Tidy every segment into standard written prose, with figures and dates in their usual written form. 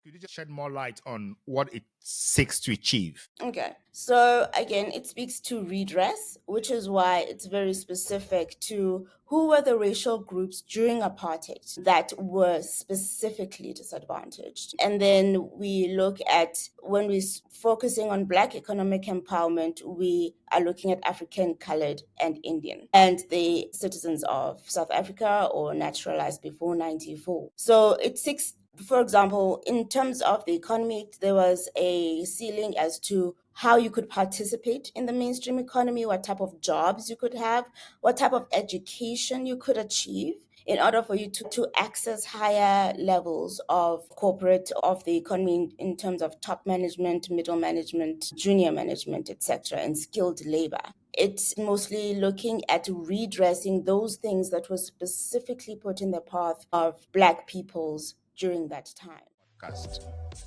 Could you just shed more light on what it seeks to achieve? Okay, so again, it speaks to redress, which is why it's very specific to who were the racial groups during apartheid that were specifically disadvantaged. And then we look at, when we're focusing on Black economic empowerment, we are looking at African, colored, and Indian, and the citizens of South Africa or naturalized before 94. So it seeks, for example, in terms of the economy, there was a ceiling as to how you could participate in the mainstream economy, what type of jobs you could have, what type of education you could achieve in order for you to access higher levels of corporate, of the economy in terms of top management, middle management, junior management, etc., and skilled labor. It's mostly looking at redressing those things that were specifically put in the path of Black peoples during that time.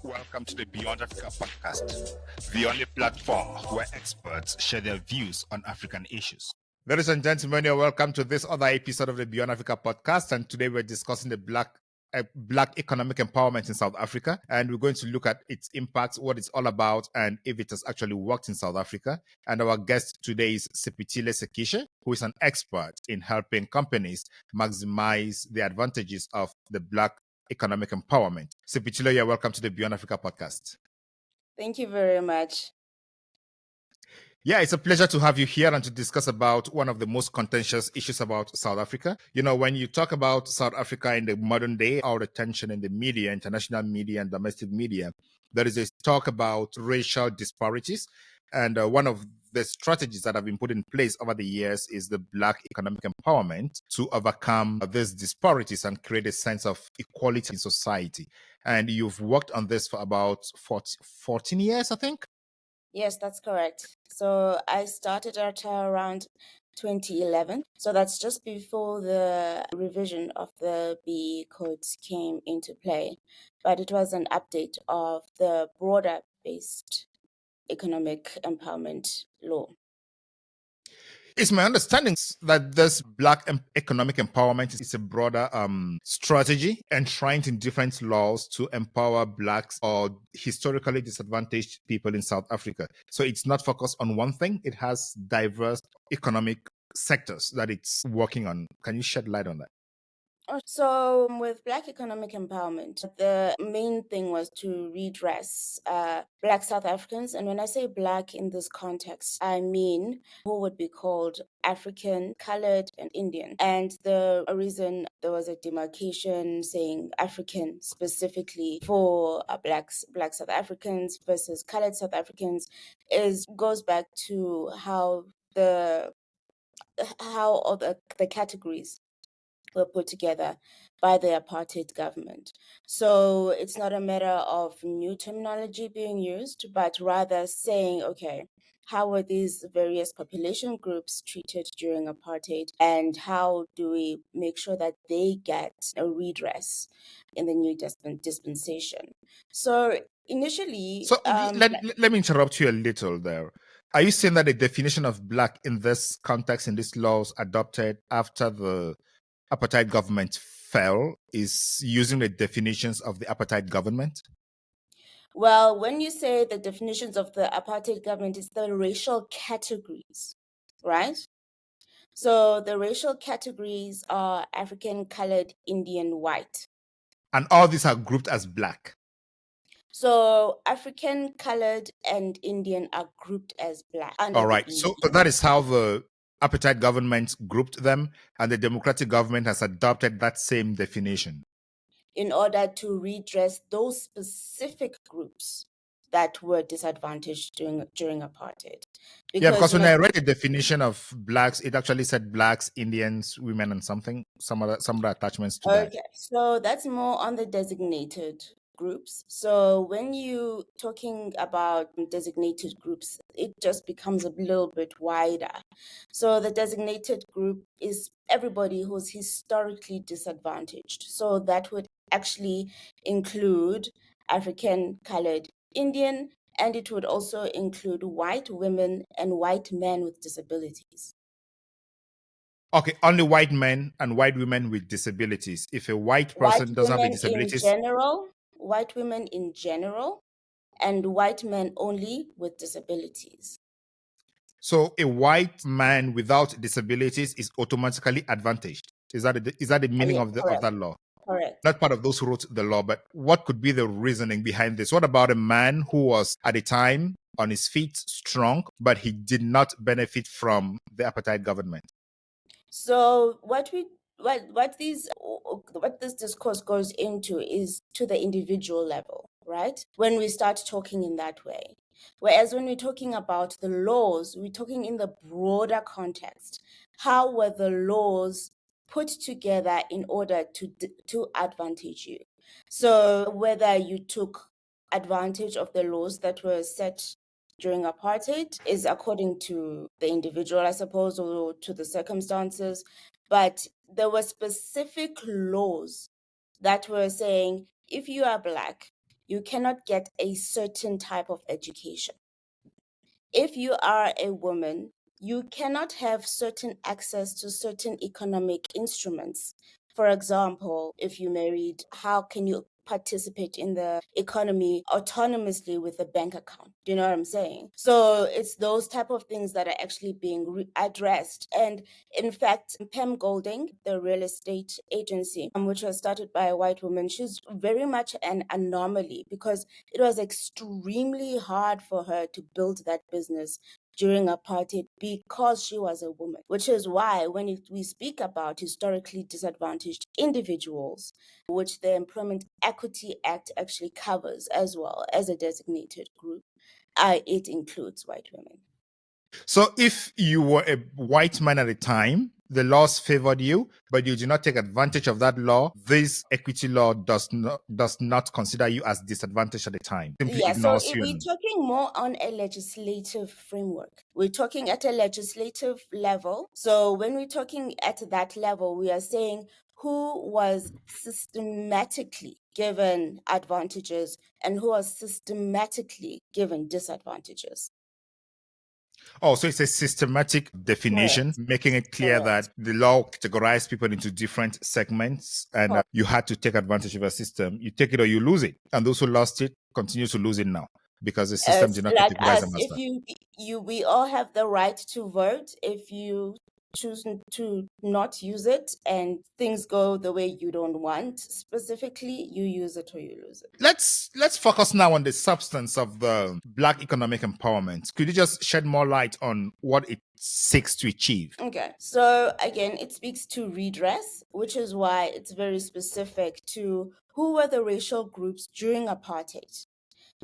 Welcome to the Beyond Africa podcast, the only platform where experts share their views on African issues. Ladies and gentlemen, you're welcome to this other episode of the Beyond Africa podcast, and today we're discussing the Black economic empowerment in South Africa, and we're going to look at its impact, what it's all about, and if it has actually worked in South Africa. And our guest today is Sipetile Sekisha, who is an expert in helping companies maximize the advantages of the Black economic empowerment. Sipetile, you're welcome to the Beyond Africa podcast. Thank you very much. Yeah, it's a pleasure to have you here and to discuss about one of the most contentious issues about South Africa. You know, when you talk about South Africa in the modern day, our attention in the media, international media and domestic media, there is a talk about racial disparities. And one of the strategies that have been put in place over the years is the Black economic empowerment to overcome these disparities and create a sense of equality in society. And you've worked on this for about 14 years, I think? Yes, that's correct. So I started at around 2011. So that's just before the revision of the BE codes came into play. But it was an update of the broader based economic empowerment law. It's my understanding that this Black economic empowerment is a broader strategy enshrined in different laws to empower Blacks or historically disadvantaged people in South Africa. So it's not focused on one thing. It has diverse economic sectors that it's working on. Can you shed light on that? So with Black economic empowerment, the main thing was to redress Black South Africans. And when I say Black in this context, I mean who would be called African, colored, and Indian. And the reason there was a demarcation saying African specifically for Black South Africans versus colored South Africans goes back to how all the categories were put together by the apartheid government. So it's not a matter of new terminology being used, but rather saying, okay, how were these various population groups treated during apartheid, and how do we make sure that they get a redress in the new dispensation? So initially... So let me interrupt you a little there. Are you saying that the definition of Black in this context, in these laws adopted after the apartheid government fell, is using the definitions of the apartheid government? Well, when you say the definitions of the apartheid government, it's the racial categories, right? So the racial categories are African, colored, Indian, white. And all these are grouped as Black. So African, colored, and Indian are grouped as Black. All right. So that is how the apartheid government grouped them, and the democratic government has adopted that same definition in order to redress those specific groups that were disadvantaged during apartheid. Because when I read the definition of Blacks, it actually said Blacks, Indians, women, and some other attachments to that. Okay, so that's more on the designated groups. So when you talking about designated groups, it just becomes a little bit wider. So the designated group is everybody who's historically disadvantaged. So that would actually include African, colored, Indian, and it would also include white women and white men with disabilities. Okay, only white men and white women with disabilities. If a white person doesn't have the disabilities... In general, white women in general, and white men only with disabilities. So a white man without disabilities is automatically advantaged. Is that the meaning Yeah, of correct. that law? Correct. Not part of those who wrote the law, but what could be the reasoning behind this? What about a man who was at the time on his feet, strong, but he did not benefit from the apartheid government? So what this discourse goes into is to the individual level, right? When we start talking in that way. Whereas when we're talking about the laws, we're talking in the broader context. How were the laws put together in order to advantage you? So whether you took advantage of the laws that were set during apartheid is according to the individual, I suppose, or to the circumstances. But there were specific laws that were saying if you are Black, you cannot get a certain type of education. If you are a woman, you cannot have certain access to certain economic instruments. For example, if you married, how can you participate in the economy autonomously with a bank account? Do you know what I'm saying? So it's those type of things that are actually being addressed. And in fact, Pam Golding, the real estate agency, which was started by a white woman, she's very much an anomaly because it was extremely hard for her to build that business during apartheid because she was a woman, which is why when we speak about historically disadvantaged individuals, which the Employment Equity Act actually covers as well as a designated group, it includes white women. So if you were a white man at the time, the laws favored you, but you did not take advantage of that law. This equity law does not consider you as disadvantaged at the time. Simply Yeah, so ignores if you. we're talking more on a legislative framework. We're talking at a legislative level. So when we're talking at that level, we are saying who was systematically given advantages and who was systematically given disadvantages. Oh, so it's a systematic definition, Correct. making it clear Correct. that the law categorized people into different segments and you had to take advantage of a system. You take it or you lose it. And those who lost it continue to lose it now because the system did not Like categorize us, them as if that. we all have the right to vote. If you choose to not use it and things go the way you don't want, specifically, you use it or you lose it. Let's focus now on the substance of the Black economic empowerment. Could you just shed more light on what it seeks to achieve? Okay, so again, it speaks to redress, which is why it's very specific to who were the racial groups during apartheid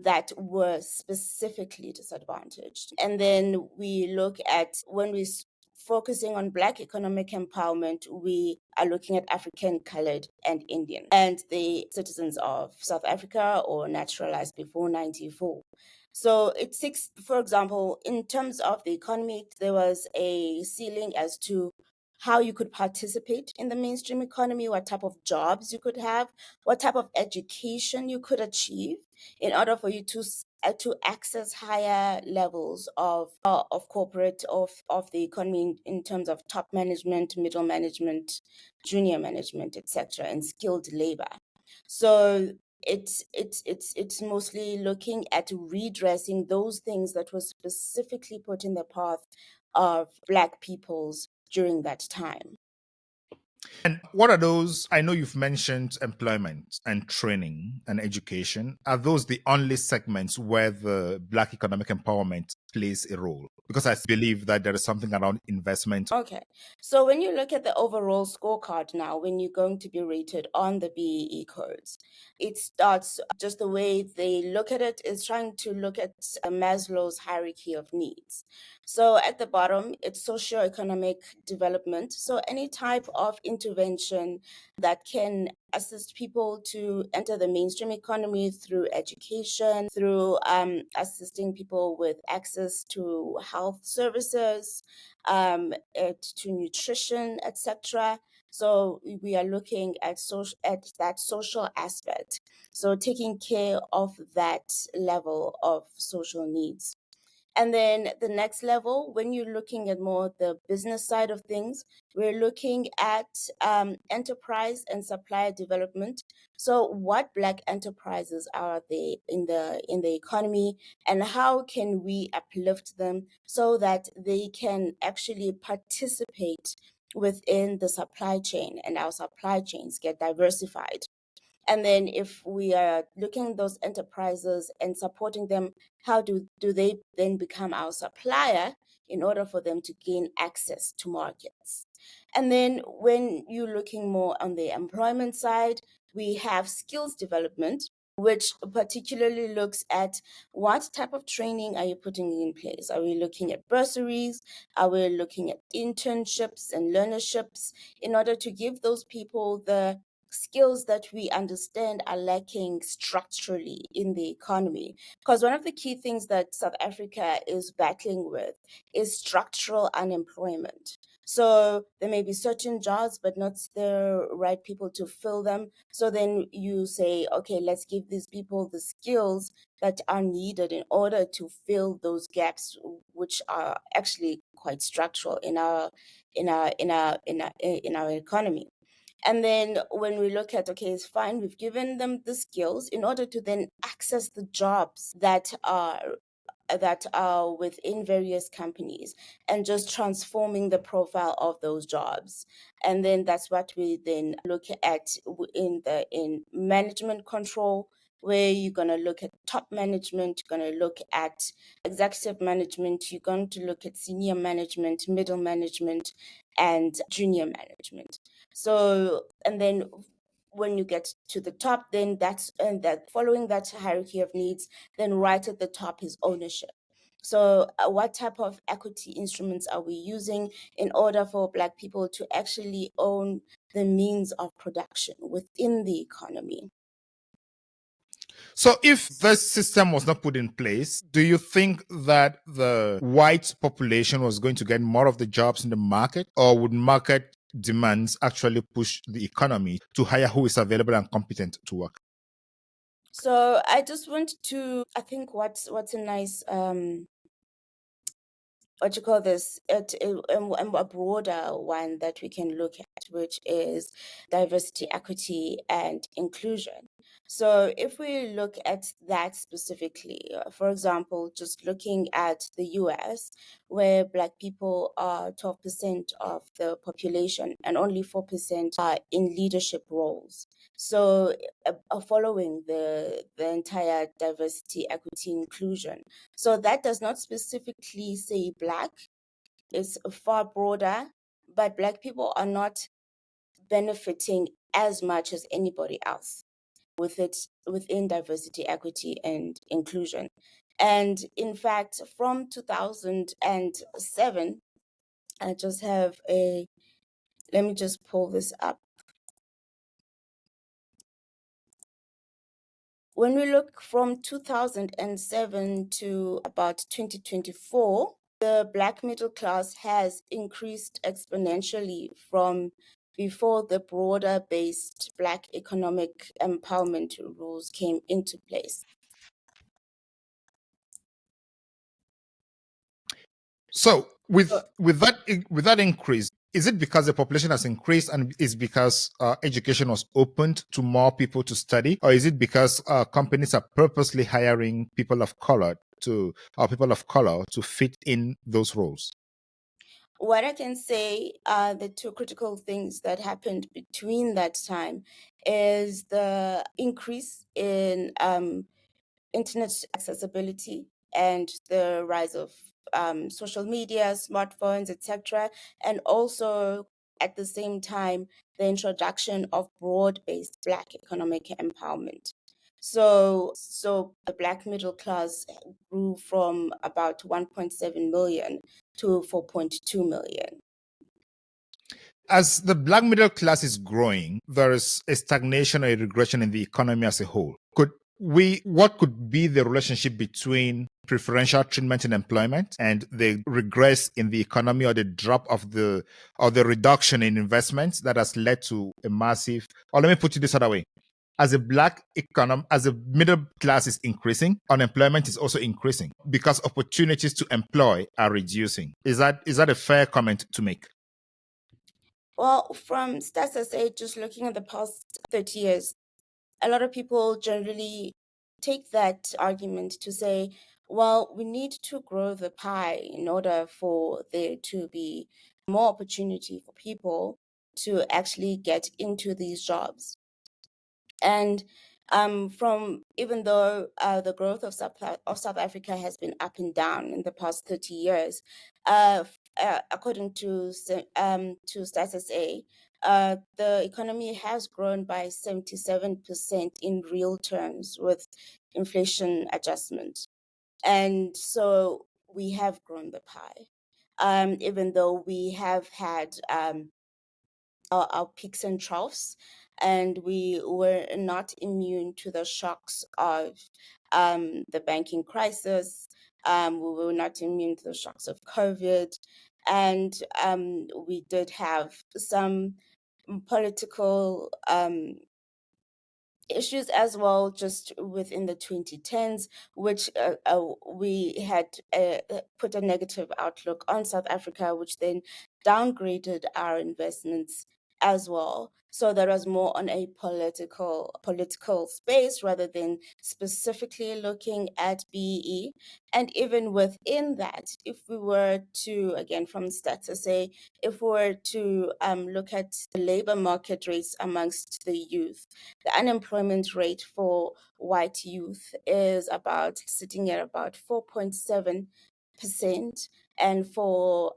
that were specifically disadvantaged. And then we look at when we focusing on Black economic empowerment, we are looking at African, colored, and Indian, and the citizens of South Africa or naturalized before 94. So it seeks, for example, in terms of the economy, there was a ceiling as to how you could participate in the mainstream economy, what type of jobs you could have, what type of education you could achieve in order for you to access higher levels of corporate of the economy in terms of top management, middle management, junior management, etc., and skilled labor. So it's mostly looking at redressing those things that were specifically put in the path of Black peoples during that time. And what are those? I know you've mentioned employment and training and education. Are those the only segments where the Black economic empowerment plays a role? Because I believe that there is something around investment. Okay. So when you look at the overall scorecard now, when you're going to be rated on the BEE codes, it starts just the way they look at it is trying to look at Maslow's hierarchy of needs. So at the bottom, it's socio-economic development. So any type of intervention that can assist people to enter the mainstream economy through education, through assisting people with access to health services, to nutrition, etc. So we are looking at that social aspect. So taking care of that level of social needs. And then the next level, when you're looking at more the business side of things, we're looking at enterprise and supplier development. So what Black enterprises are they in the economy, and how can we uplift them so that they can actually participate within the supply chain and our supply chains get diversified? And then if we are looking at those enterprises and supporting them, how do they then become our supplier in order for them to gain access to markets? And then when you're looking more on the employment side, we have skills development, which particularly looks at what type of training are you putting in place? Are we looking at bursaries? Are we looking at internships and learnerships in order to give those people the skills that we understand are lacking structurally in the economy? Because one of the key things that South Africa is battling with is structural unemployment. So there may be certain jobs, but not the right people to fill them. So then you say, okay, let's give these people the skills that are needed in order to fill those gaps, which are actually quite structural in our economy. And then when we look at, okay, it's fine, we've given them the skills in order to then access the jobs that are within various companies, and just transforming the profile of those jobs. And then that's what we then look at in management control, where you're going to look at top management, you're going to look at executive management, you're going to look at senior management, middle management, and junior management. So, and then when you get to the top, then that following that hierarchy of needs, then right at the top is ownership. So what type of equity instruments are we using in order for Black people to actually own the means of production within the economy? So, if this system was not put in place, do you think that the white population was going to get more of the jobs in the market, or would market demands actually push the economy to hire who is available and competent to work? So I just want to, I think what's a nice what you call this, a broader one that we can look at, which is diversity, equity, and inclusion. So if we look at that specifically, for example, just looking at the US, where Black people are 12% of the population and only 4% are in leadership roles. So following the entire diversity, equity, inclusion. So that does not specifically say Black, it's far broader, but Black people are not benefiting as much as anybody else within diversity, equity, and inclusion. And in fact, from 2007, I just have let me just pull this up. When we look from 2007 to about 2024, the Black middle class has increased exponentially from before the broader based Black economic empowerment rules came into place. So, with that increase, is it because the population has increased and is because education was opened to more people to study, or is it because companies are purposely hiring people of color to fit in those roles? What I can say are the two critical things that happened between that time is the increase in internet accessibility and the rise of social media, smartphones, etc. And also at the same time, the introduction of broad-based Black economic empowerment. So the Black middle class grew from about 1.7 million to 4.2 million. As the Black middle class is growing, there is a stagnation or a regression in the economy as a whole. What could be the relationship between preferential treatment in employment and the regress in the economy, or the drop of the reduction in investments that has led to a massive, or let me put it this other way. as a middle class is increasing, unemployment is also increasing because opportunities to employ are reducing. Is that a fair comment to make? Well, from Stats SA, just looking at the past 30 years, a lot of people generally take that argument to say, well, we need to grow the pie in order for there to be more opportunity for people to actually get into these jobs. And from even though the growth of South Africa has been up and down in the past 30 years, according to Stats SA, the economy has grown by 77% in real terms with inflation adjustment. And so we have grown the pie, even though we have had our peaks and troughs, and we were not immune to the shocks of the banking crisis. We were not immune to the shocks of COVID, and we did have some political issues as well, just within the 2010s, which we had put a negative outlook on South Africa, which then downgraded our investments as well. So that was more on a political space rather than specifically looking at BEE. And even within that, if we were to, again, from stats to say, if we were to look at the labor market rates amongst the youth, the unemployment rate for white youth is sitting at about 4.7%, and for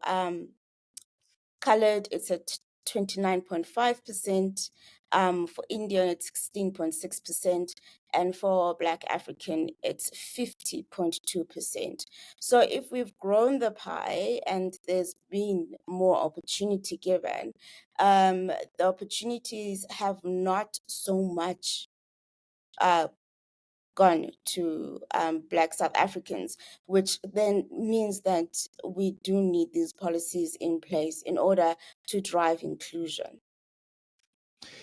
colored, it's at 29.5%. For Indian, it's 16.6%. And for Black African, it's 50.2%. So if we've grown the pie and there's been more opportunity given, the opportunities have not so much gone to Black South Africans, which then means that we do need these policies in place in order to drive inclusion.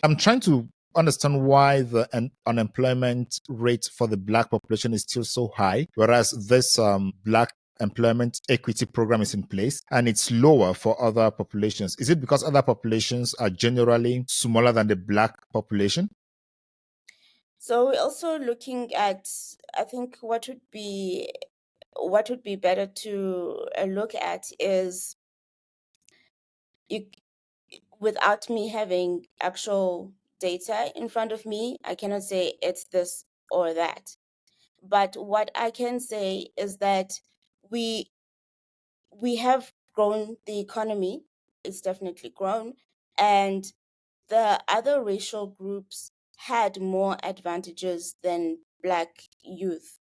I'm trying to understand why the unemployment rate for the Black population is still so high, whereas this Black employment equity program is in place and it's lower for other populations. Is it because other populations are generally smaller than the Black population? So we're also looking at, I think what would be better to look at is, without me having actual data in front of me, I cannot say it's this or that. But what I can say is that we have grown the economy. It's definitely grown, and the other racial groups had more advantages than Black youth,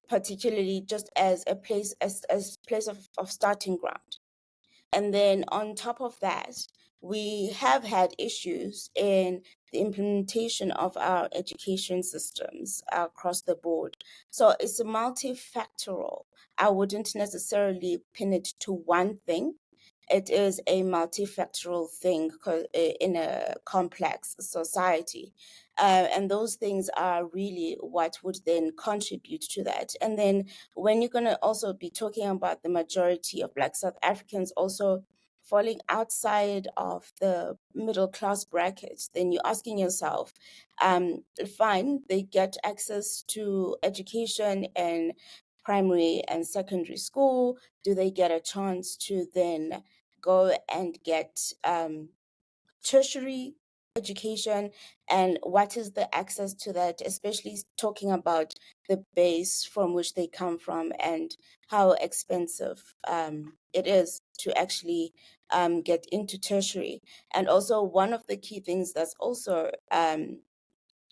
particularly just as a place of starting ground. And then on top of that, we have had issues in the implementation of our education systems across the board. So it's a multifactorial. I wouldn't necessarily pin it to one thing. It is a multifactorial thing in a complex society. And those things are really what would then contribute to that. And then when you're going to also be talking about the majority of Black South Africans also falling outside of the middle class bracket, then you're asking yourself, fine, they get access to education and primary and secondary school. Do they get a chance to then go and get tertiary education, and what is the access to that, especially talking about the base from which they come from and how expensive it is to actually get into tertiary. And also one of the key things that's also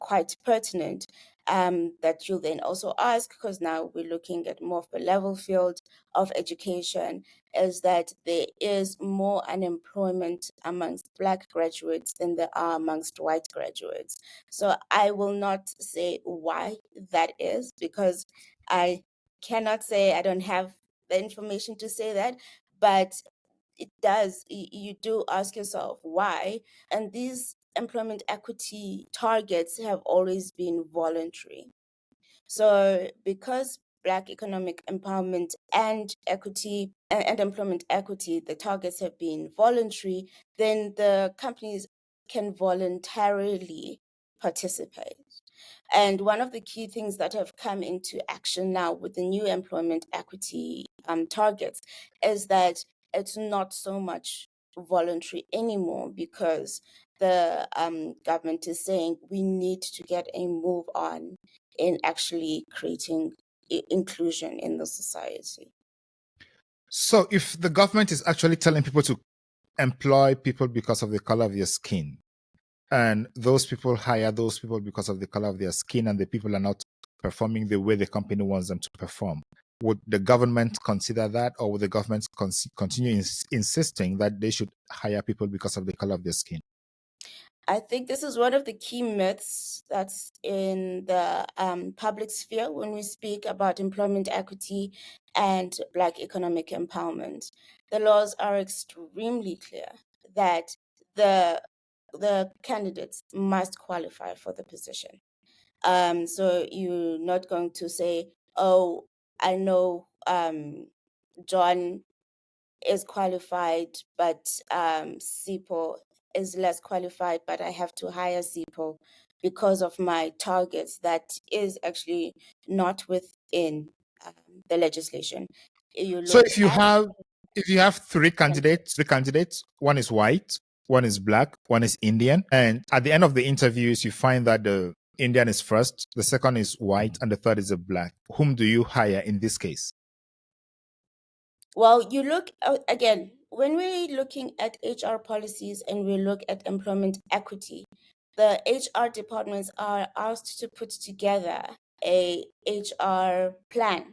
quite pertinent, that you'll then also ask, because now we're looking at more of a level field of education, is that there is more unemployment amongst Black graduates than there are amongst white graduates. So I will not say why that is, because I cannot say, I don't have the information to say that, but it does, you do ask yourself why. And these employment equity targets have always been voluntary. So because Black economic empowerment and equity and employment equity, the targets have been voluntary, then the companies can voluntarily participate. And one of the key things that have come into action now with the new employment equity targets is that it's not so much voluntary anymore, because the government is saying we need to get a move on in actually creating inclusion in the society. So if the government is actually telling people to employ people because of the color of their skin, and those people hire those people because of the color of their skin, and the people are not performing the way the company wants them to perform, would the government consider that, or would the government continue insisting that they should hire people because of the color of their skin? I think this is one of the key myths that's in the public sphere when we speak about employment equity and Black economic empowerment. The laws are extremely clear that the candidates must qualify for the position. So you're not going to say, "Oh, I know John is qualified, but Sipo is less qualified, but I have to hire Sipo because of my targets." That is actually not within the legislation. You So look if you at have three candidates, one is white, one is black, one is Indian, and at the end of the interviews, you find that the Indian is first, the second is white, and the third is a black. Whom do you hire in this case? Well, you look again, when we're looking at HR policies and we look at employment equity, the HR departments are asked to put together a HR plan,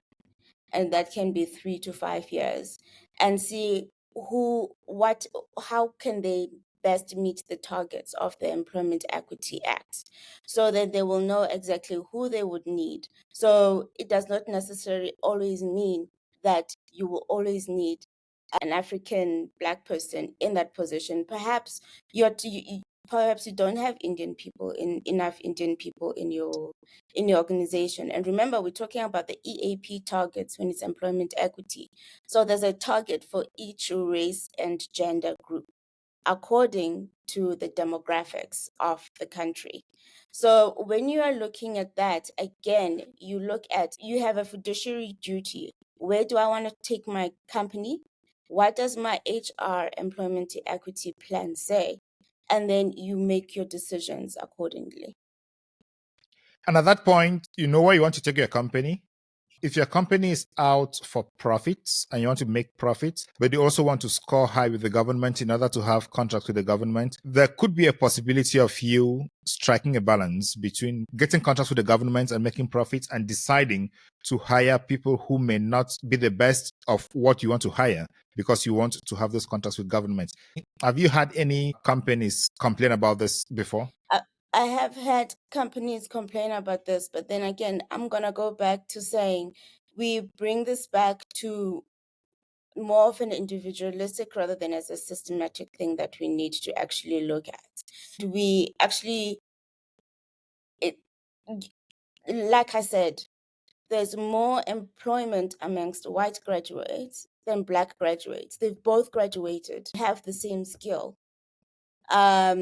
and that can be 3 to 5 years, and see how can they best meet the targets of the Employment Equity Act, so that they will know exactly who they would need. So it does not necessarily always mean that you will always need an African Black person in that position. Perhaps perhaps you don't have enough Indian people in your organization. And remember, we're talking about the EAP targets when it's employment equity. So there's a target for each race and gender group according to the demographics of the country. So when you are looking at that, again, you have a fiduciary duty. Where do I want to take my company? What does my HR employment equity plan say? And then you make your decisions accordingly. And at that point, you know where you want to take your company. If your company is out for profits and you want to make profits, but you also want to score high with the government in order to have contracts with the government, there could be a possibility of you striking a balance between getting contracts with the government and making profits, and deciding to hire people who may not be the best of what you want to hire because you want to have those contracts with government. Have you had any companies complain about this before? I have had companies complain about this, but then again, I'm going to go back to saying we bring this back to more of an individualistic rather than as a systematic thing that we need to actually look at. We actually, like I said, there's more employment amongst white graduates than Black graduates. They've both graduated, have the same skill. Are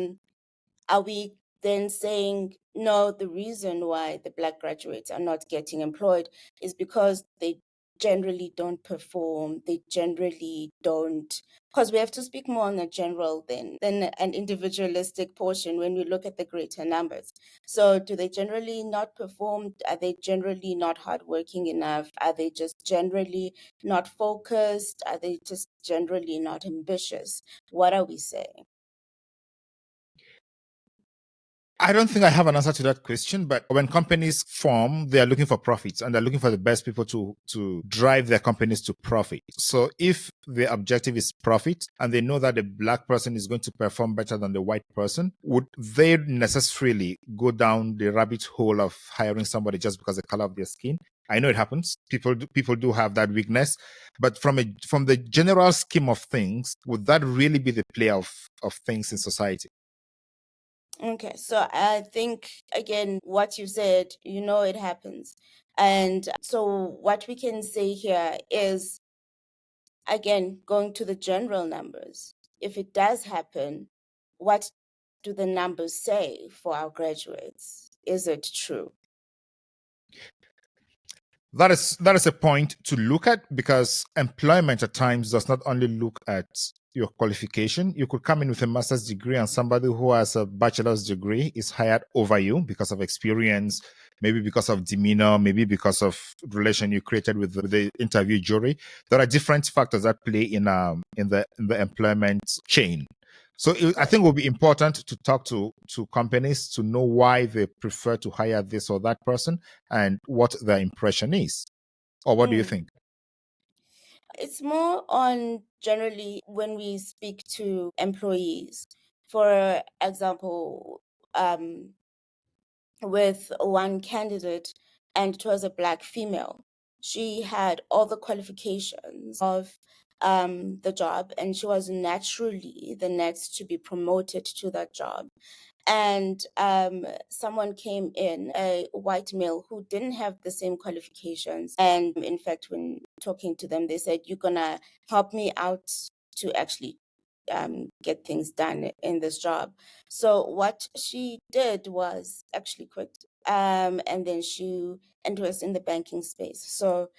we then saying, no, the reason why the Black graduates are not getting employed is because they generally don't perform, they generally don't, because we have to speak more on a general than an individualistic portion when we look at the greater numbers. So do they generally not perform? Are they generally not hardworking enough? Are they just generally not focused? Are they just generally not ambitious? What are we saying? I don't think I have an answer to that question, but when companies form, they are looking for profits and they're looking for the best people to drive their companies to profit. So if the objective is profit and they know that the Black person is going to perform better than the white person, would they necessarily go down the rabbit hole of hiring somebody just because of the color of their skin? I know it happens. People do have that weakness, but from the general scheme of things, would that really be the play of things in society? Okay, so I think, again, what you said, it happens. And so what we can say here is, again, going to the general numbers. If it does happen, what do the numbers say for our graduates? Is it true? That is a point to look at, because employment at times does not only look at your qualification. You could come in with a master's degree and somebody who has a bachelor's degree is hired over you because of experience, maybe because of demeanor, maybe because of relation you created with the interview jury. There are different factors that play in the employment chain. So I think it will be important to talk to companies to know why they prefer to hire this or that person and what their impression is. Or what do you think? It's more on generally when we speak to employees. For example, with one candidate, and it was a Black female. She had all the qualifications of the job, and she was naturally the next to be promoted to that job. And someone came in, a white male who didn't have the same qualifications. And in fact, when talking to them, they said, "You're gonna help me out to actually get things done in this job." So what she did was actually quit, and then she was in the banking space. So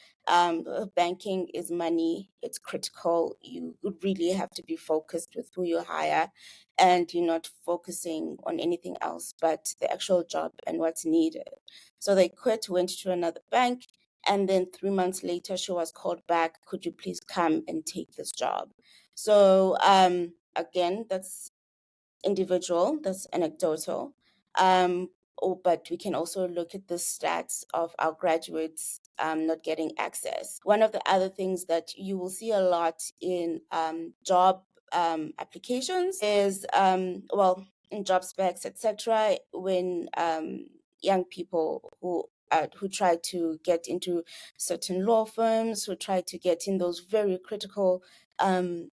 banking is money; it's critical. You really have to be focused with who you hire, and you're not focusing on anything else but the actual job and what's needed. So they quit, went to another bank, and then 3 months later, she was called back. "Could you please come and take this job?" So again, that's individual, that's anecdotal. But we can also look at the stats of our graduates not getting access. One of the other things that you will see a lot in job applications is, in job specs, etc., when young people who try to get into certain law firms, who try to get in those very critical um,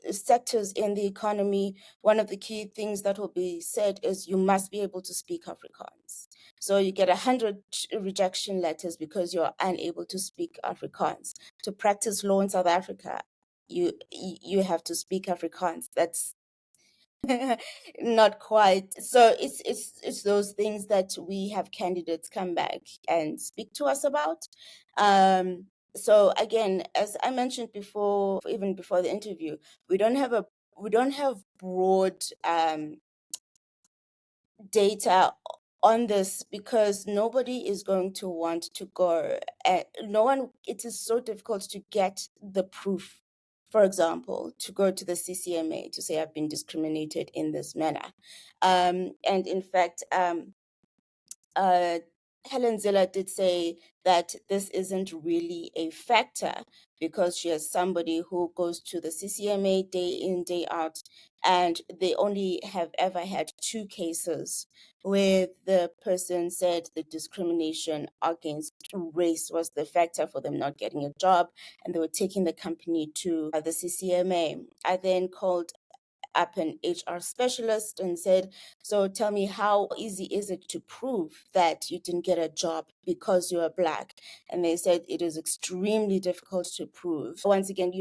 sectors in the economy, one of the key things that will be said is you must be able to speak Afrikaans. So you get 100 rejection letters because you're unable to speak Afrikaans. To practice law in South Africa, you have to speak Afrikaans. That's not quite. So it's those things that we have candidates come back and speak to us about. So again, as I mentioned before, even before the interview, we don't have broad data on this because nobody is going to want to go. No one. It is so difficult to get the proof. For example, to go to the CCMA to say I've been discriminated in this manner, and in fact, Helen Ziller did say that this isn't really a factor because she has somebody who goes to the CCMA day in, day out, and they only have ever had 2 cases where the person said the discrimination against race was the factor for them not getting a job, and they were taking the company to the CCMA. I then called up an HR specialist and said, "So tell me, how easy is it to prove that you didn't get a job because you are Black?" And they said it is extremely difficult to prove. Once again,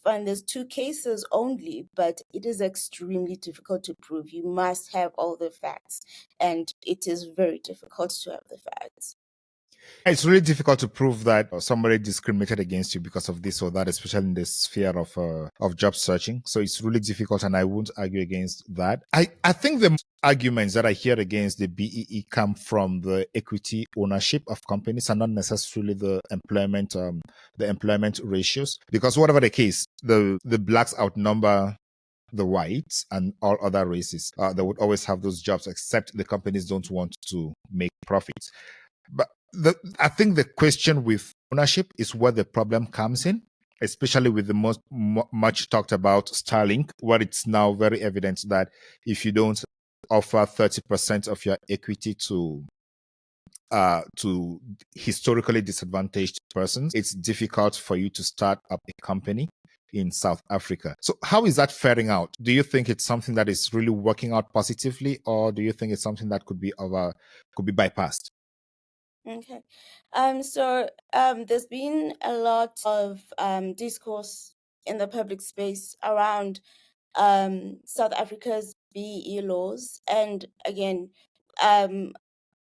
there's 2 cases only, but it is extremely difficult to prove. You must have all the facts, and it is very difficult to have the facts. It's really difficult to prove that somebody discriminated against you because of this or that, especially in the sphere of job searching. So it's really difficult, and I won't argue against that. I think the arguments that I hear against the BEE come from the equity ownership of companies and not necessarily the employment ratios. Because whatever the case, the blacks outnumber the whites and all other races. They would always have those jobs, except the companies don't want to make profits. But I think the question with ownership is where the problem comes in, especially with the much talked about Starlink, where it's now very evident that if you don't offer 30% of your equity to historically disadvantaged persons, it's difficult for you to start up a company. in South Africa. So how is that faring out? Do you think it's something that is really working out positively, or do you think it's something that could be bypassed? Okay. There's been a lot of discourse in the public space around South Africa's BEE laws. And again,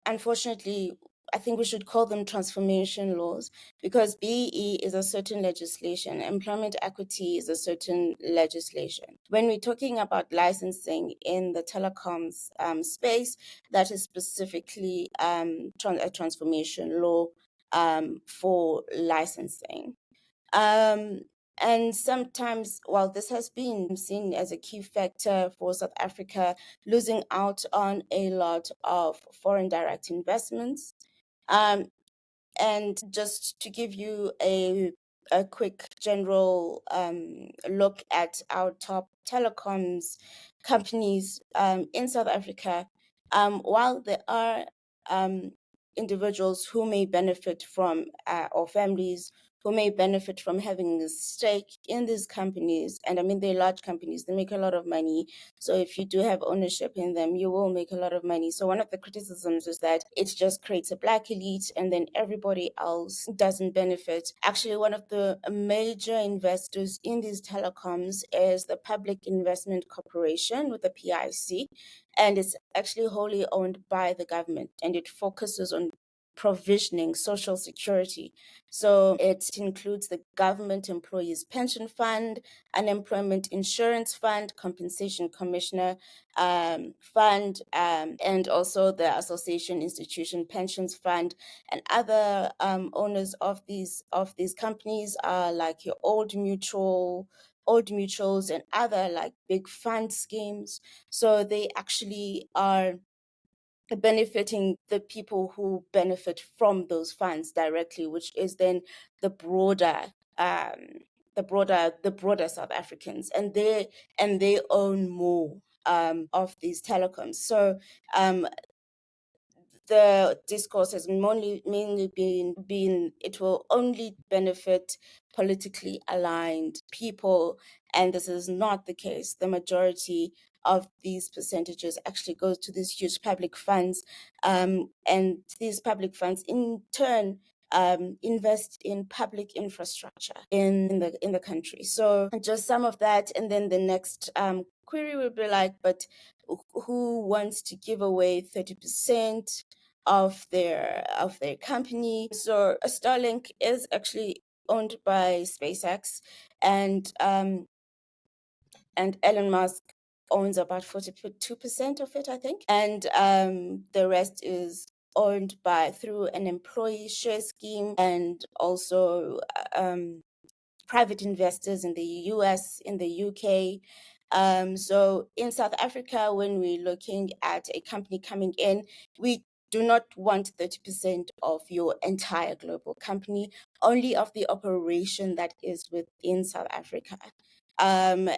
unfortunately, I think we should call them transformation laws, because BEE is a certain legislation, employment equity is a certain legislation. When we're talking about licensing in the telecoms space, that is specifically a transformation law for licensing. And sometimes, while this has been seen as a key factor for South Africa losing out on a lot of foreign direct investments, and just to give you a quick general look at our top telecoms companies in South Africa, while there are individuals who may benefit from, or families who may benefit from having a stake in these companies, and I mean, they're large companies, they make a lot of money. So if you do have ownership in them, you will make a lot of money. So one of the criticisms is that it just creates a black elite and then everybody else doesn't benefit. Actually, one of the major investors in these telecoms is the Public Investment Corporation, with the PIC, and it's actually wholly owned by the government, and it focuses on provisioning social security. So it includes the Government Employees Pension Fund, Unemployment Insurance Fund, Compensation Commissioner Fund, and also the Association Institution Pensions Fund. And other owners of these companies are like your old mutuals and other like big fund schemes. So they actually are benefiting the people who benefit from those funds directly, which is then the broader South Africans, and they own more of these telecoms. So the discourse has mainly been it will only benefit politically aligned people, and this is not the case. The majority of these percentages actually goes to these huge public funds, and these public funds in turn invest in public infrastructure in the country. So just some of that, and then the next query will be like, but who wants to give away 30% of their company? So Starlink is actually owned by SpaceX, and Elon Musk owns about 42% of it, I think, and the rest is owned through an employee share scheme, and also private investors in the US, in the UK. So in South Africa, when we're looking at a company coming in, we do not want 30% of your entire global company, only of the operation that is within South Africa. And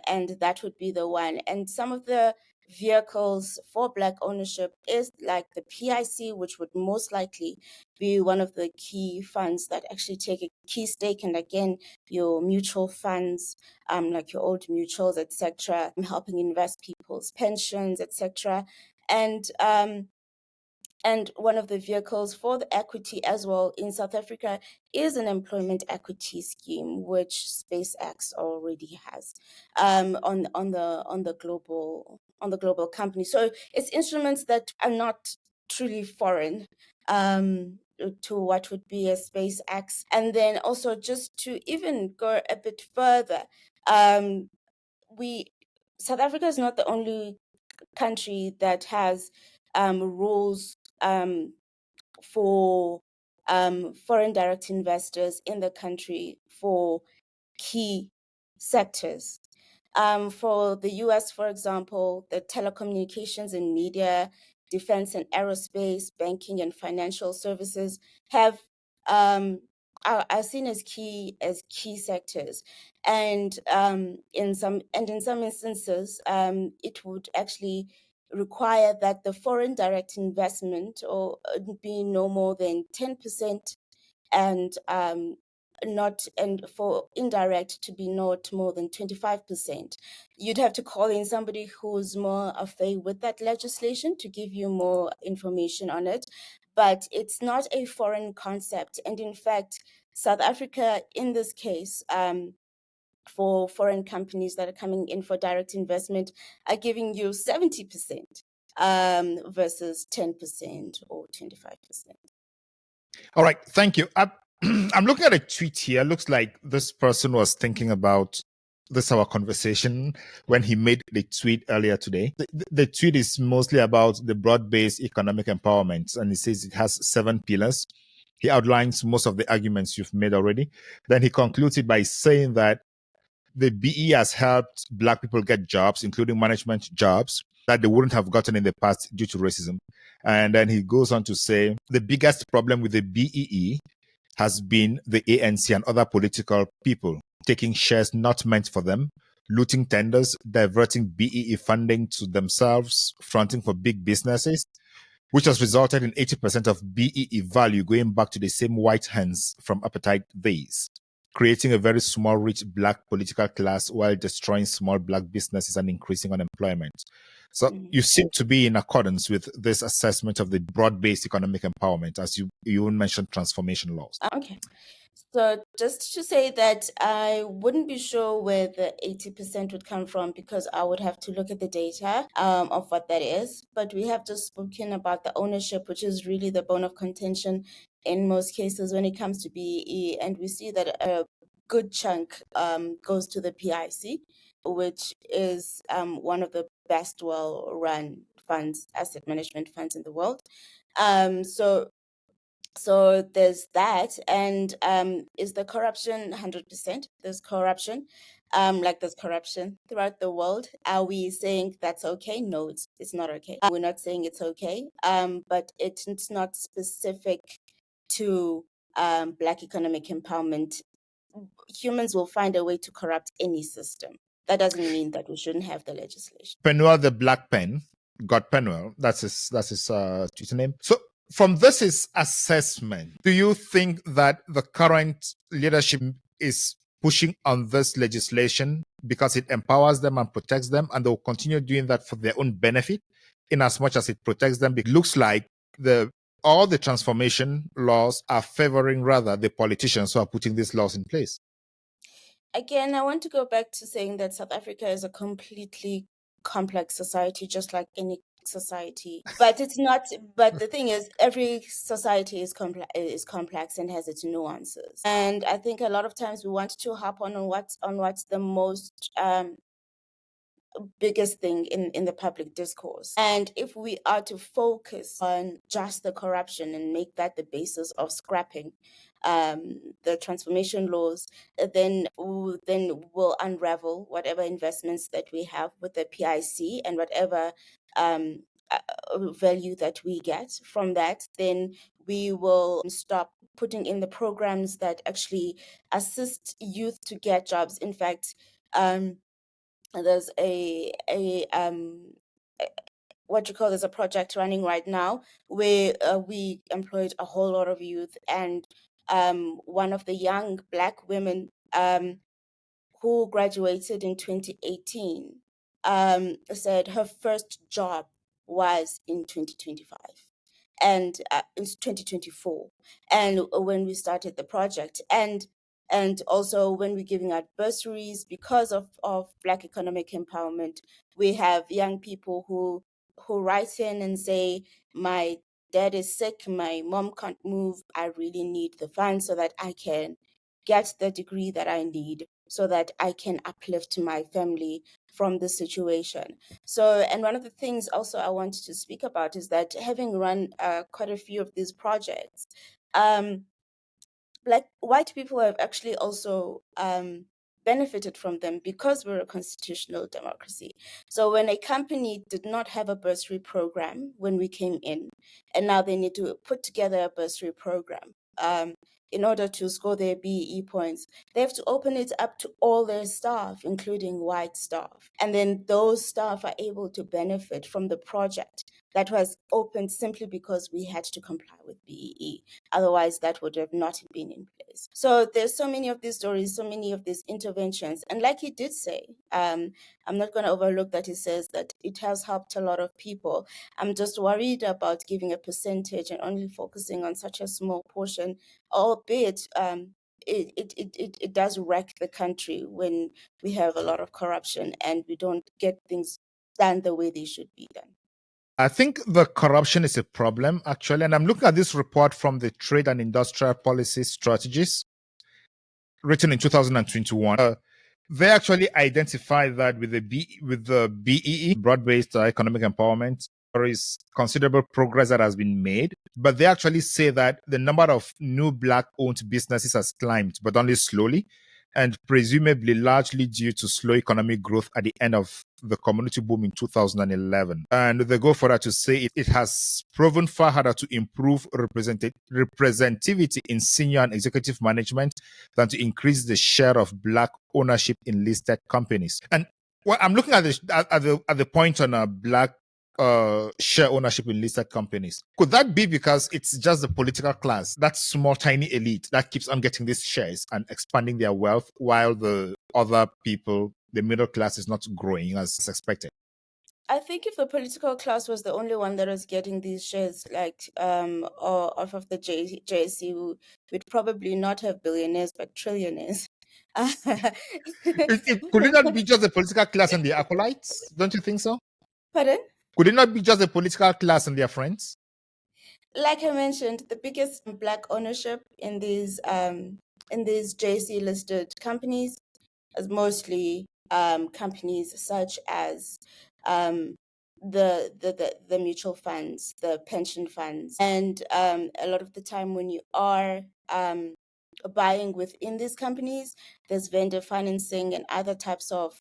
that would be the one. And some of the vehicles for Black ownership is like the PIC, which would most likely be one of the key funds that actually take a key stake. And again, your mutual funds, like your old mutuals, etc., helping invest people's pensions, etc. And one of the vehicles for the equity as well in South Africa is an employment equity scheme, which SpaceX already has on the global company. So it's instruments that are not truly foreign to what would be a SpaceX. And then also, just to even go a bit further, South Africa is not the only country that has rules for foreign direct investors in the country for key sectors. For the US, for example, the telecommunications and media, defense and aerospace, banking and financial services have are seen as key sectors, and in some instances, it would actually require that the foreign direct investment or be no more than 10%, and not, and for indirect to be not more than 25%. You'd have to call in somebody who's more affair with that legislation to give you more information on it. But it's not a foreign concept. And in fact, South Africa, in this case, for foreign companies that are coming in for direct investment, are giving you 70% versus 10% or 25%. All right, thank you. I'm looking at a tweet here. Looks like this person was thinking about this our conversation when he made the tweet earlier today. The tweet is mostly about the broad-based economic empowerment, and he says it has 7 pillars. He outlines most of the arguments you've made already. Then he concludes it by saying that the BE has helped Black people get jobs, including management jobs, that they wouldn't have gotten in the past due to racism. And then he goes on to say the biggest problem with the BEE has been the ANC and other political people taking shares not meant for them, looting tenders, diverting BEE funding to themselves, fronting for big businesses, which has resulted in 80% of BEE value going back to the same white hands from apartheid days, creating a very small, rich Black political class while destroying small Black businesses and increasing unemployment. So you seem to be in accordance with this assessment of the broad-based economic empowerment, as you even mentioned transformation laws. Okay. So just to say that I wouldn't be sure where the 80% would come from, because I would have to look at the data of what that is. But we have just spoken about the ownership, which is really the bone of contention in most cases when it comes to BEE. And we see that a good chunk goes to the PIC, which is one of the best well-run funds, asset management funds in the world. So there's that. And is the corruption 100%? There's corruption. Like there's corruption throughout the world. Are we saying that's okay? No, it's not okay. We're not saying it's okay. But it's not specific to Black economic empowerment. Humans will find a way to corrupt any system. That doesn't mean that we shouldn't have the legislation. Penuel the Black Pen, God Penuel, that's his Twitter name. So from this assessment, do you think that the current leadership is pushing on this legislation because it empowers them and protects them, and they'll continue doing that for their own benefit in as much as it protects them? It looks like all the transformation laws are favoring rather the politicians who are putting these laws in place. Again, I want to go back to saying that South Africa is a completely complex society, just like any society. But it's not. But the thing is, every society is complex and has its nuances. And I think a lot of times we want to harp on what's the most biggest thing in the public discourse. And if we are to focus on just the corruption and make that the basis of scrapping the transformation laws, then we'll unravel whatever investments that we have with the PIC and whatever value that we get from that. Then we will stop putting in the programs that actually assist youth to get jobs. In fact, there's there's a project running right now where we employed a whole lot of youth, and one of the young Black women who graduated in 2018 said her first job was in 2025 and it's 2024, and when we started the project, and also when we're giving out bursaries because of Black economic empowerment, we have young people who write in and say, my dad is sick, my mom can't move, I really need the funds so that I can get the degree that I need, so that I can uplift my family from the situation. So, and one of the things also I wanted to speak about is that having run quite a few of these projects, Black white people have actually also benefited from them because we're a constitutional democracy. So when a company did not have a bursary program when we came in, and now they need to put together a bursary program, in order to score their BEE points, they have to open it up to all their staff, including white staff. And then those staff are able to benefit from the project that was opened simply because we had to comply with BEE. Otherwise, that would have not been in place. So there's so many of these stories, so many of these interventions. And like he did say, I'm not going to overlook that he says that it has helped a lot of people. I'm just worried about giving a percentage and only focusing on such a small portion, albeit it does wreck the country when we have a lot of corruption and we don't get things done the way they should be done. I think the corruption is a problem, actually. And I'm looking at this report from the Trade and Industrial Policy Strategies, written in 2021. They actually identify that with the BEE, broad-based economic empowerment, there is considerable progress that has been made. But they actually say that the number of new Black-owned businesses has climbed, but only slowly, and presumably largely due to slow economic growth at the end of the community boom in 2011. And they go further to say it has proven far harder to improve representativity in senior and executive management than to increase the share of Black ownership in listed companies. And well, I'm looking at the point on Black share ownership in listed companies. Could that be because it's just the political class, that small tiny elite, that keeps on getting these shares and expanding their wealth, while the other people, the middle class, is not growing as expected? I think if the political class was the only one that was getting these shares, or off of the JSE, we'd probably not have billionaires but trillionaires. Could it not be just the political class and the acolytes? Don't you think so? Pardon? Could it not be just the political class and their friends? Like I mentioned, the biggest Black ownership in these JSE listed companies is mostly companies such as the mutual funds, the pension funds, and a lot of the time when you are buying within these companies, there's vendor financing and other types of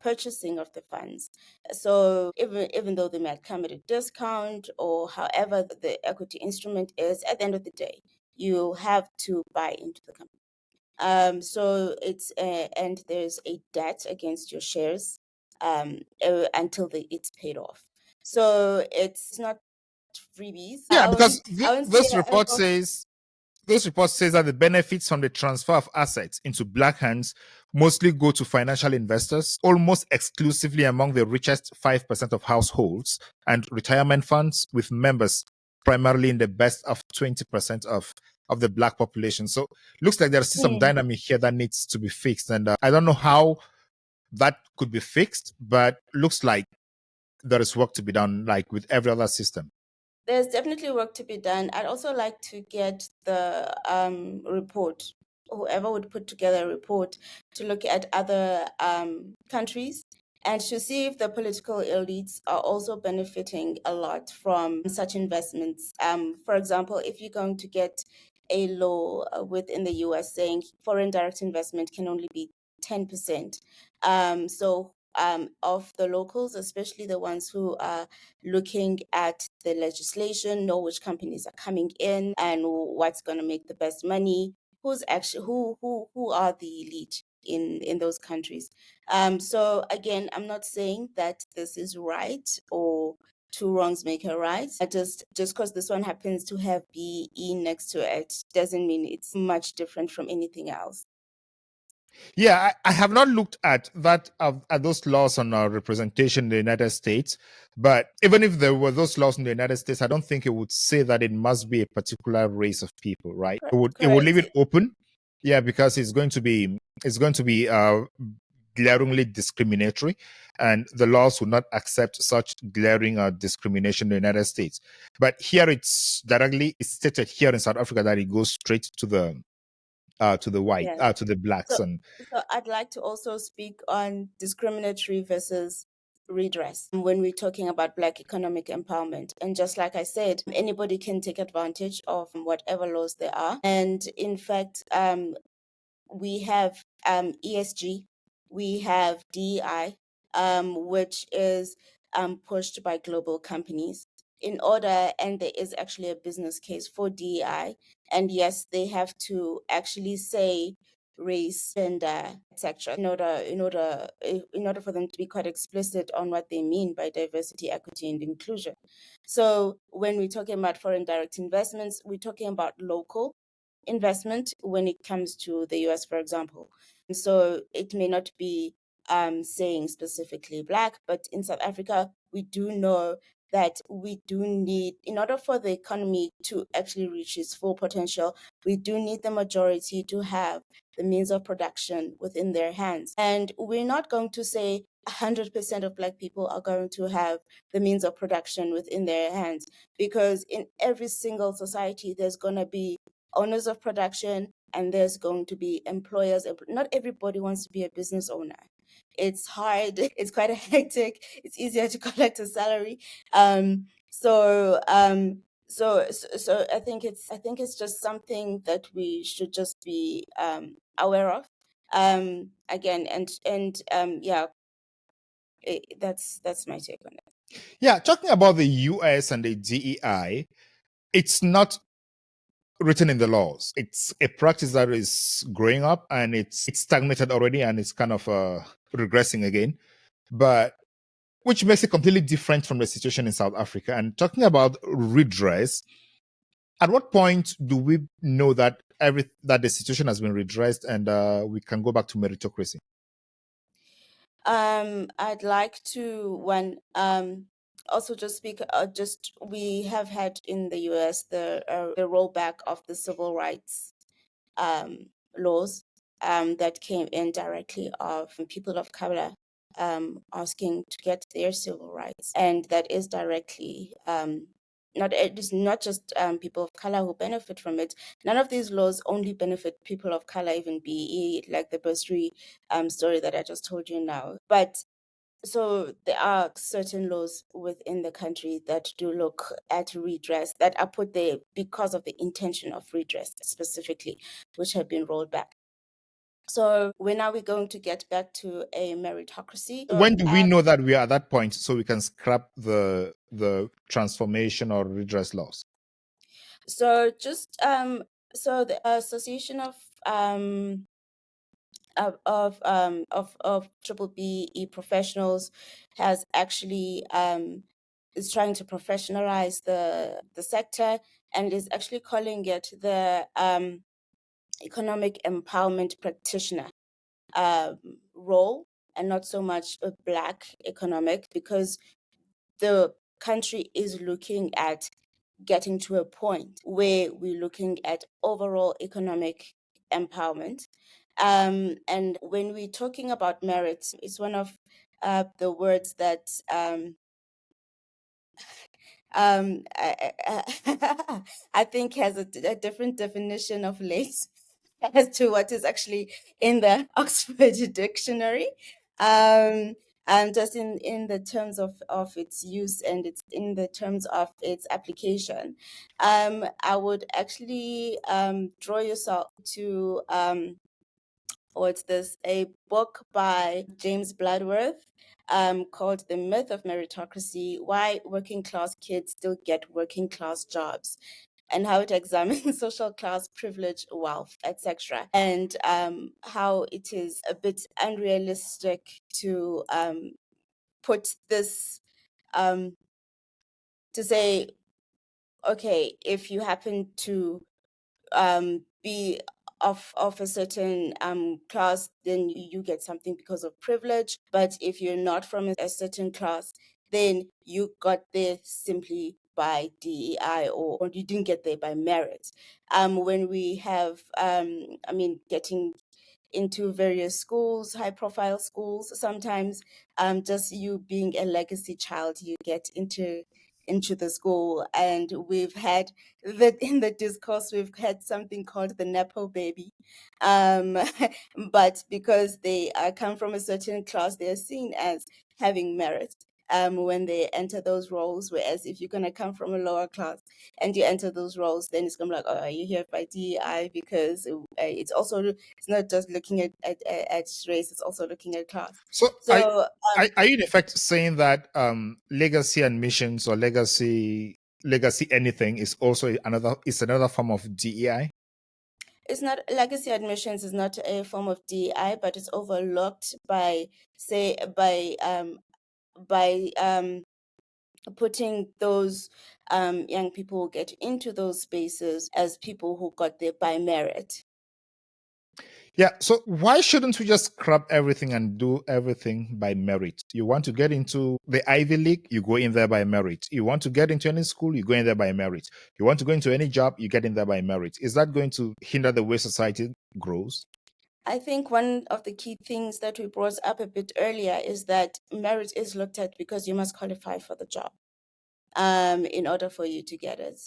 purchasing of the funds. So even though they might come at a discount or however the equity instrument is, at the end of the day, you have to buy into the company. So it's and there's a debt against your shares until it's paid off. So it's not freebies. Yeah, I because wouldn't say this report says that the benefits from the transfer of assets into Black hands mostly go to financial investors, almost exclusively among the richest 5% of households, and retirement funds with members primarily in the best of 20% of the Black population. So looks like there's still some dynamic here that needs to be fixed. And I don't know how that could be fixed, but looks like there is work to be done, like with every other system. There's definitely work to be done. I'd also like to get the report, whoever would put together a report to look at other countries and to see if the political elites are also benefiting a lot from such investments. For example, if you're going to get a law within the US saying foreign direct investment can only be 10%. Of the locals, especially the ones who are looking at the legislation, know which companies are coming in and what's going to make the best money, who's actually who are the elite in those countries. So again, I'm not saying that this is right or two wrongs make a right. Just because this one happens to have BE next to it doesn't mean it's much different from anything else. Yeah, I have not looked at that at those laws on representation in the United States. But even if there were those laws in the United States, I don't think it would say that it must be a particular race of people, right? It would leave it open, yeah, because it's going to be glaringly discriminatory, and the laws would not accept such glaring discrimination in the United States. But here it's stated here in South Africa that it goes straight to the white, Yes. to the Blacks. So, And so I'd like to also speak on discriminatory versus redress when we're talking about Black economic empowerment. And just like I said, anybody can take advantage of whatever laws there are. And in fact, we have ESG, we have DEI, which is pushed by global companies. in order, and there is actually a business case for DEI, and yes, they have to actually say race, gender, etc. In order for them to be quite explicit on what they mean by diversity, equity, and inclusion. So when we're talking about foreign direct investments, we're talking about local investment when it comes to the US, for example. So it may not be saying specifically Black, but in South Africa, we do know that we do need, in order for the economy to actually reach its full potential, we do need the majority to have the means of production within their hands. And we're not going to say 100% of Black people are going to have the means of production within their hands, because in every single society, there's going to be owners of production and there's going to be employers. Not everybody wants to be a business owner. It's hard. It's quite a hectic. It's easier to collect a salary. So I think it's just something that we should just be aware of. Again, yeah, that's my take on it. Yeah, talking about the US and the DEI, it's not written in the laws. It's a practice that is growing up, and it's stagnated already, and it's kind of regressing again. But which makes it completely different from the situation in South Africa. And talking about redress, at what point do we know that that the situation has been redressed and we can go back to meritocracy? I'd like to also just speak. We have had in the US the rollback of the civil rights laws that came in directly of people of color asking to get their civil rights, and that is directly it is not just people of color who benefit from it. None of these laws only benefit people of color, even be it like the bursary story that I just told you now. But so there are certain laws within the country that do look at redress, that are put there because of the intention of redress specifically, which have been rolled back. So when are we going to get back to a meritocracy? When do we know that we are at that point so we can scrap the transformation or redress laws? So just so the Association of triple BE professionals has actually is trying to professionalize the sector, and is actually calling it the economic empowerment practitioner role, and not so much a Black economic, because the country is looking at getting to a point where we're looking at overall economic empowerment. And when we're talking about merit, it's one of the words that I think has a different definition of late as to what is actually in the Oxford Dictionary. Just in the terms of its use, and it's in the terms of its application. I would actually draw yourself to what's this? A book by James Bloodworth called The Myth of Meritocracy: Why Working Class Kids Still Get Working Class Jobs, and how it examines social class, privilege, wealth, etc. And how it is a bit unrealistic to put this, to say, okay, if you happen to be of a certain class, then you get something because of privilege. But if you're not from a certain class, then you got there simply by DEI, or you didn't get there by merit. When we have, getting into various schools, high profile schools, sometimes just you being a legacy child, you get into the school. And we've had that in the discourse, we've had something called the Nepo baby. But because they come from a certain class, they are seen as having merit. when they enter those roles. Whereas if you're going to come from a lower class and you enter those roles, then it's going to be like, oh, are you here by DEI? Because it's not just looking at race, it's also looking at class. So, So are you in effect saying that legacy admissions or legacy anything is also another form of DEI? it's not, legacy admissions is not a form of DEI, but it's overlooked by putting those young people who get into those spaces as people who got there by merit. Yeah, so why shouldn't we just scrap everything and do everything by merit? You want to get into the Ivy League, you go in there by merit. You want to get into any school, you go in there by merit. You want to go into any job, you get in there by merit. Is that going to hinder the way society grows? I think one of the key things that we brought up a bit earlier is that merit is looked at because you must qualify for the job in order for you to get it.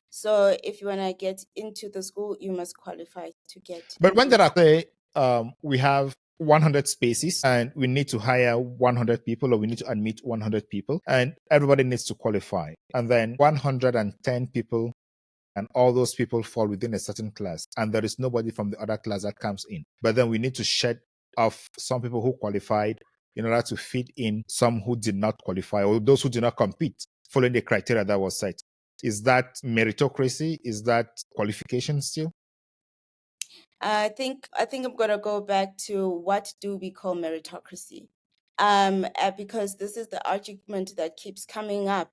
So if you want to get into the school, you must qualify to get. But when there are, say, we have 100 spaces and we need to hire 100 people or we need to admit 100 people and everybody needs to qualify. And then 110 people and all those people fall within a certain class and there is nobody from the other class that comes in. But then we need to shed off some people who qualified in order to fit in some who did not qualify or those who did not compete following the criteria that was set. Is that meritocracy? Is that qualification still? I think I'm gonna go back to what do we call meritocracy, because this is the argument that keeps coming up.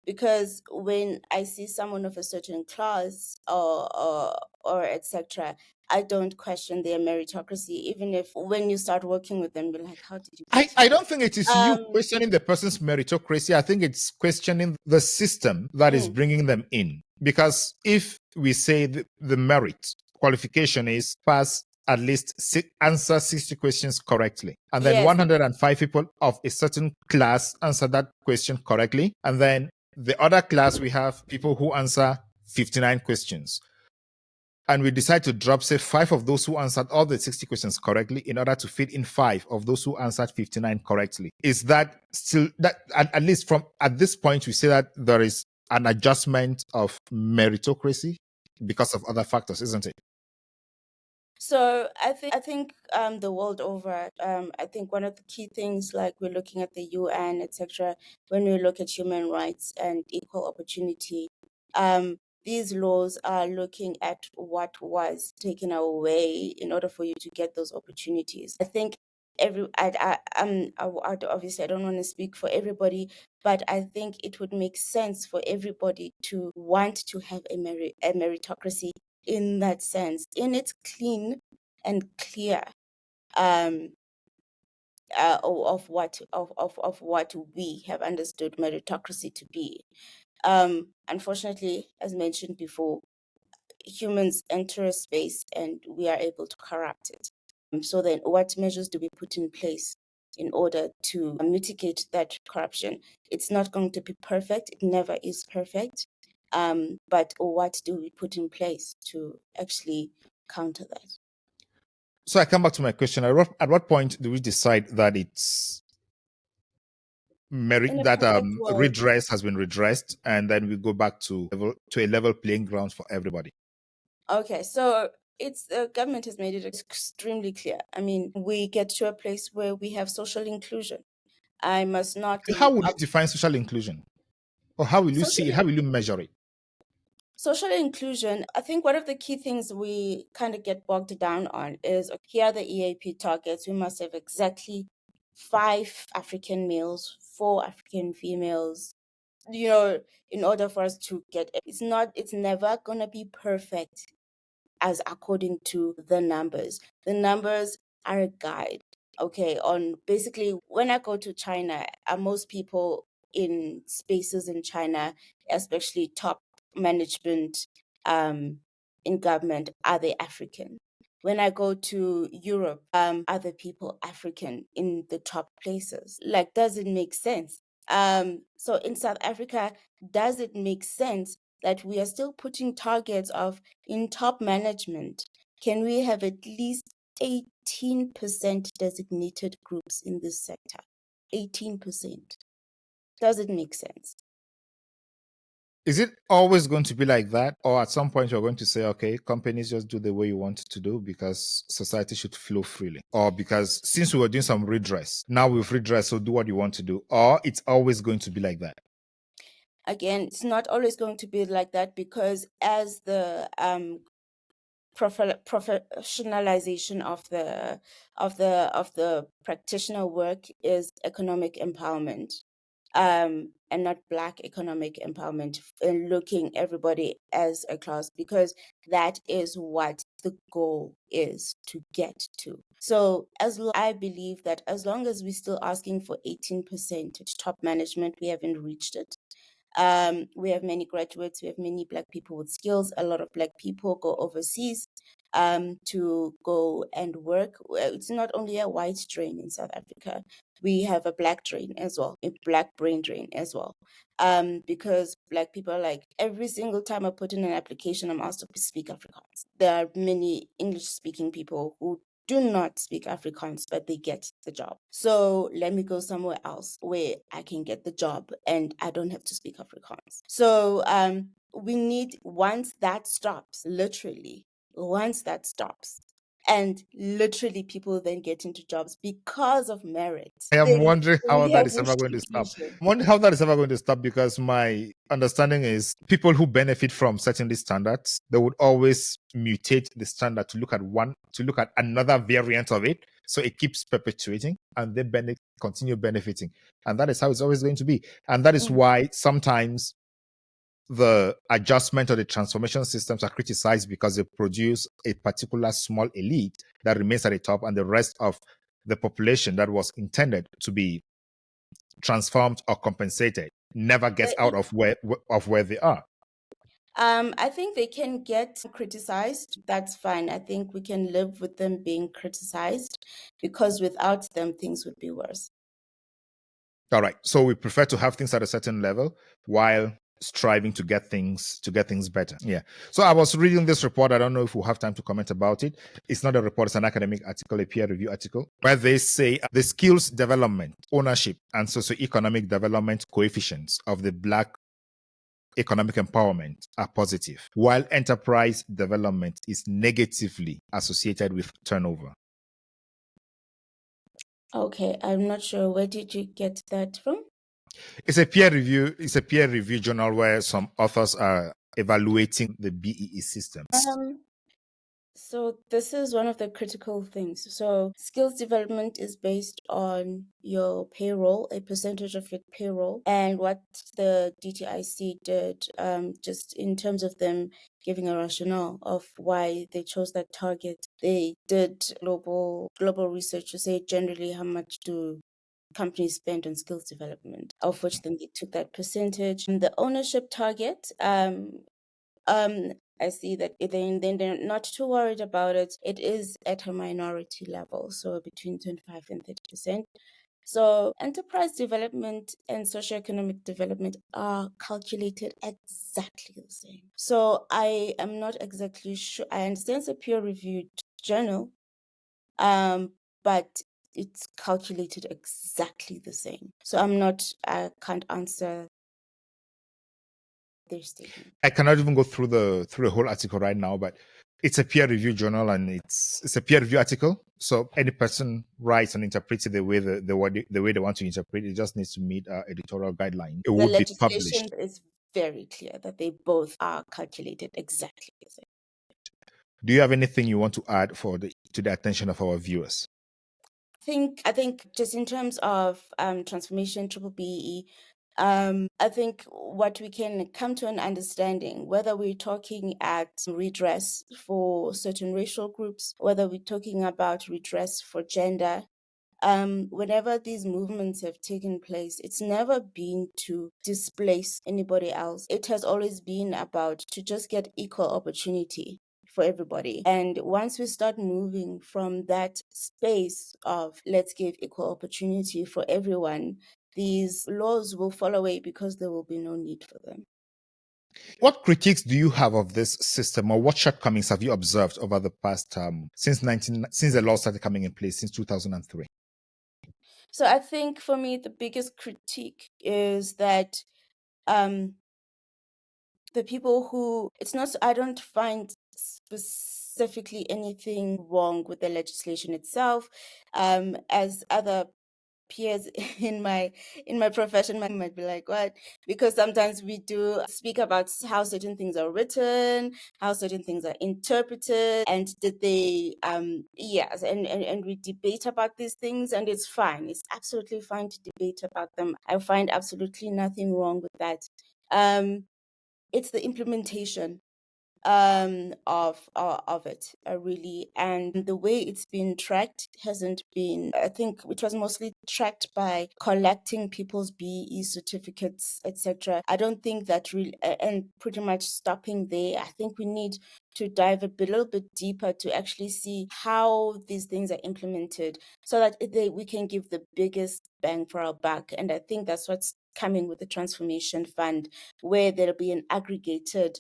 Because when I see someone of a certain class or etc., I don't question their meritocracy, even if when you start working with them, you're like, how did you get I here? don't think it is you questioning the person's meritocracy. I think it's questioning the system that is bringing them in. Because if we say the merit qualification is pass at least answer 60 questions correctly, and then Yes. 105 people of a certain class answer that question correctly, and then the other class we have people who answer 59 questions, and we decide to drop, say, 5 of those who answered all the 60 questions correctly in order to fit in 5 of those who answered 59 correctly. Is that still, that at least from at this point, we say that there is an adjustment of meritocracy because of other factors, isn't it? So I think the world over, I think one of the key things, like we're looking at the UN, etc., when we look at human rights and equal opportunity, these laws are looking at what was taken away in order for you to get those opportunities. I think obviously I don't want to speak for everybody, but I think it would make sense for everybody to want to have a meritocracy in that sense, in its clean and clear of what we have understood meritocracy to be. Unfortunately, as mentioned before, humans enter a space and we are able to corrupt it. So then what measures do we put in place in order to mitigate that corruption? It's not going to be perfect. It never is perfect. But what do we put in place to actually counter that? So I come back to my question. At what point do we decide that it's merit, that redress has been redressed, and then we go back to a level playing ground for everybody? Okay, so it's the government has made it extremely clear. I mean, we get to a place where we have social inclusion. I must not. How will you define social inclusion? Or how will you see it? How will you measure it? Social inclusion, I think one of the key things we kind of get bogged down on is, here are the EAP targets. We must have exactly 5 African males, 4 African females, in order for us to get it. It's never going to be perfect as according to the numbers. The numbers are a guide, okay, on basically when I go to China, most people in spaces in China, especially top management in government, are they African? When I go to Europe, are the people African in the top places? Like, does it make sense? So in South Africa, does it make sense that we are still putting targets of, in top management, can we have at least 18% designated groups in this sector? 18%. Does it make sense? Is it always going to be like that? Or at some point you're going to say, okay, companies just do the way you want it to do because society should flow freely? Or because since we were doing some redress, now we've redressed, so do what you want to do? Or it's always going to be like that? Again, it's not always going to be like that, because as the professionalization of the practitioner work is economic empowerment, and not Black economic empowerment, and looking everybody as a class, because that is what the goal is to get to. So I believe that as long as we're still asking for 18% top management, we haven't reached it. We have many graduates, we have many Black people with skills. A lot of Black people go overseas to go and work. It's not only a white drain in South Africa. We have a Black drain as well, a Black brain drain as well. Because Black people are like, every single time I put in an application, I'm asked to speak Afrikaans. There are many English-speaking people who do not speak Afrikaans, but they get the job. So let me go somewhere else where I can get the job and I don't have to speak Afrikaans. So we need, once that stops, and literally people then get into jobs because of merit. I am wondering how We that have is ever going to stop. distribution. I'm wondering how that is ever going to stop, because my understanding is people who benefit from setting these standards, they would always mutate the standard to look at another variant of it. So it keeps perpetuating and they continue benefiting. And that is how it's always going to be. And that is why sometimes the adjustment or the transformation systems are criticized, because they produce a particular small elite that remains at the top, and the rest of the population that was intended to be transformed or compensated never gets out of where they are. I think they can get criticized. That's fine. I think we can live with them being criticized, because without them, things would be worse. All right. So we prefer to have things at a certain level while striving to get things better. Yeah. So I was reading this report. I don't know if we'll have time to comment about it. It's not a report, it's an academic article, a peer review article, where they say the skills development, ownership, and socio-economic development coefficients of the Black economic empowerment are positive, while enterprise development is negatively associated with turnover. Okay, I'm not sure. Where did you get that from? It's a peer review journal where some authors are evaluating the BEE systems. So this is one of the critical things. So skills development is based on your payroll, a percentage of your payroll. And what the DTIC did, just in terms of them giving a rationale of why they chose that target, they did global research to say generally how much do companies spend on skills development, of which then they took that percentage. And the ownership target, I see that then they're not too worried about it. It is at a minority level, so between 25 and 30%. So enterprise development and socioeconomic development are calculated exactly the same. So I am not exactly sure. I understand it's a peer-reviewed journal, but it's calculated exactly the same. So I can't answer their statement. I cannot even go through the whole article right now, but it's a peer review journal and it's a peer review article. So any person writes and interprets it the way they want to interpret it. It just needs to meet editorial guidelines. It would be published. Legislation is very clear that they both are calculated exactly the same. Do you have anything you want to add to the attention of our viewers? I think just in terms of transformation, triple BEE, I think what we can come to an understanding, whether we're talking at redress for certain racial groups, whether we're talking about redress for gender, whenever these movements have taken place, it's never been to displace anybody else. It has always been about to just get equal opportunity for everybody. And once we start moving from that space of let's give equal opportunity for everyone, these laws will fall away because there will be no need for them. What critiques do you have of this system, or what shortcomings have you observed over the past since the law started coming in place since 2003? So I think for me, the biggest critique is that the people who, it's not, I don't find specifically anything wrong with the legislation itself. As other peers in my profession might be like, what? Because sometimes we do speak about how certain things are written, how certain things are interpreted, and did they yes, and we debate about these things, and it's fine. It's absolutely fine to debate about them. I find absolutely nothing wrong with that. It's the implementation of it, really, and the way it's been tracked hasn't been, I think it was mostly tracked by collecting people's BE certificates, etc. I don't think that really, and pretty much stopping there. I think we need to dive a little bit deeper to actually see how these things are implemented so that we can give the biggest bang for our buck. And I think that's what's coming with the transformation fund, where there'll be an aggregated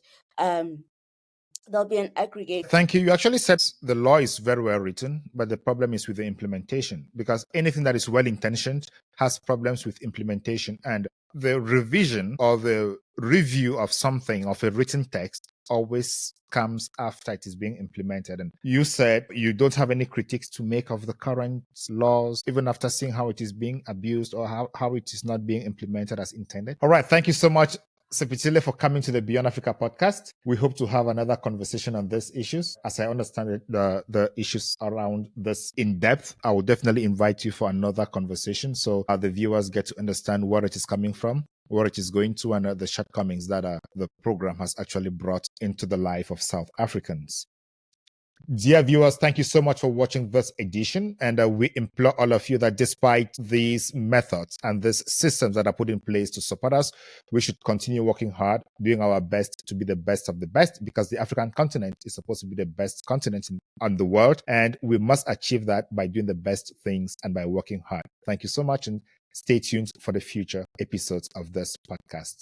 Thank you. You actually said the law is very well written, but the problem is with the implementation, because anything that is well intentioned has problems with implementation. And the revision or the review of something, of a written text, always comes after it is being implemented. And you said you don't have any critiques to make of the current laws, even after seeing how it is being abused or how it is not being implemented as intended. All right. Thank you so much, Sipetile, for coming to the Beyond Africa podcast. We hope to have another conversation on these issues. As I understand it, the issues around this in depth, I will definitely invite you for another conversation so the viewers get to understand where it is coming from, where it is going to, and the shortcomings that the program has actually brought into the life of South Africans. Dear viewers, thank you so much for watching this edition. And we implore all of you that despite these methods and these systems that are put in place to support us, we should continue working hard, doing our best to be the best of the best, because the African continent is supposed to be the best continent on the world. And we must achieve that by doing the best things and by working hard. Thank you so much, and stay tuned for the future episodes of this podcast.